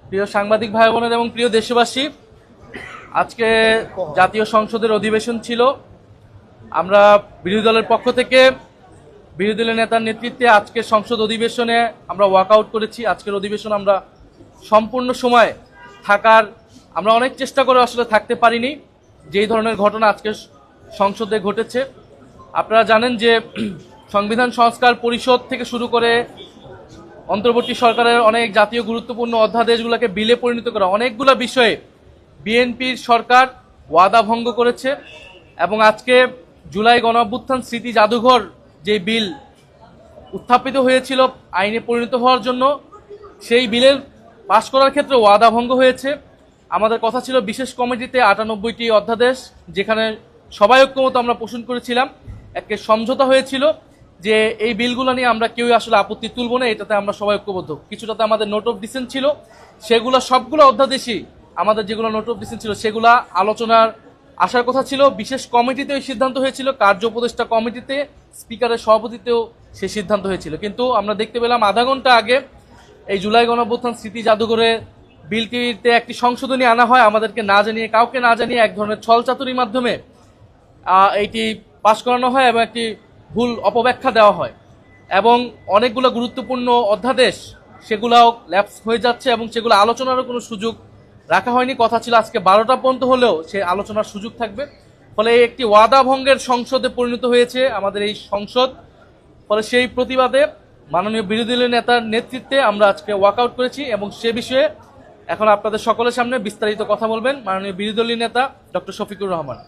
প্রিয় সাংবাদিক ভাই বোনেরা এবং প্রিয় দেশবাসী, আজকে জাতীয় সংসদের অধিবেশন ছিল। আমরা বিরোধী দলের পক্ষ থেকে বিরোধী দলের নেতার নেতৃত্বে আজকের সংসদ অধিবেশনে আমরা ওয়াকআউট করেছি। আজকের অধিবেশন আমরা সম্পূর্ণ সময় থাকার আমরা অনেক চেষ্টা করে আসলে থাকতে পারিনি, যেই ধরনের ঘটনা আজকে সংসদে ঘটেছে। আপনারা জানেন যে সংবিধান সংস্কার পরিষদ থেকে শুরু করে অন্তর্বর্তী সরকারের অনেক জাতীয় গুরুত্বপূর্ণ অধ্যাদেশগুলোকে বিলে পরিণত করা অনেকগুলো বিষয়ে বিএনপির সরকার ওয়াদা ভঙ্গ করেছে। এবং আজকে জুলাই গণঅভ্যুত্থান স্মৃতি জাদুঘর যে বিল উত্থাপিত হয়েছিল আইনে পরিণত হওয়ার জন্য, সেই বিলের পাশ করার ক্ষেত্রে ওয়াদা ভঙ্গ হয়েছে। আমাদের কথা ছিল বিশেষ কমিটিতে 98টি অধ্যাদেশ, যেখানে সবাই ঐক্যমত আমরা পোষণ করেছিলাম, একটা সমঝোতা হয়েছিল যে এই বিলগুলো নিয়ে আমরা কেউই আসলে আপত্তি তুলব না, এটাতে আমরা সবাই ঐক্যবদ্ধ। কিছুটাতে আমাদের নোট অফ ডিসেন্ট ছিল, সেগুলো সবগুলো অধ্যাদেশই আমাদের যেগুলো নোট অফ ডিসেন্ট ছিল সেগুলা আলোচনার আসার কথা ছিল। বিশেষ কমিটিতেও সিদ্ধান্ত হয়েছিল, কার্য উপদেষ্টা কমিটিতে স্পিকারের সভাপতিতেও সে সিদ্ধান্ত হয়েছিল। কিন্তু আমরা দেখতে পেলাম আধা ঘন্টা আগে এই জুলাই গণঅভ্যুত্থান স্মৃতি জাদুঘরে বিলটিতে একটি সংশোধনী আনা হয়, আমাদেরকে না জানিয়ে, কাউকে না জানিয়ে এক ধরনের ছলচাতুরির মাধ্যমে এইটি পাশ করানো হয় এবং একটি ভুল অপব্যাখ্যা দেওয়া হয় এবং অনেকগুলো গুরুত্বপূর্ণ অধ্যাদেশ সেগুলাও ল্যাপস হয়ে যাচ্ছে এবং সেগুলো আলোচনারও কোনো সুযোগ রাখা হয়নি। কথা ছিল আজকে 12টা পর্যন্ত হলেও সে আলোচনার সুযোগ থাকবে। ফলে একটি ওয়াদা ভঙ্গের সংসদে পরিণত হয়েছে আমাদের এই সংসদ। ফলে সেই প্রতিবাদে মাননীয় বিরোধী দলীয় নেতার নেতৃত্বে আমরা আজকে ওয়াকআউট করেছি এবং সে বিষয়ে এখন আপনাদের সকলের সামনে বিস্তারিত কথা বলবেন মাননীয় বিরোধী দলীয় নেতা ডক্টর শফিকুর রহমান।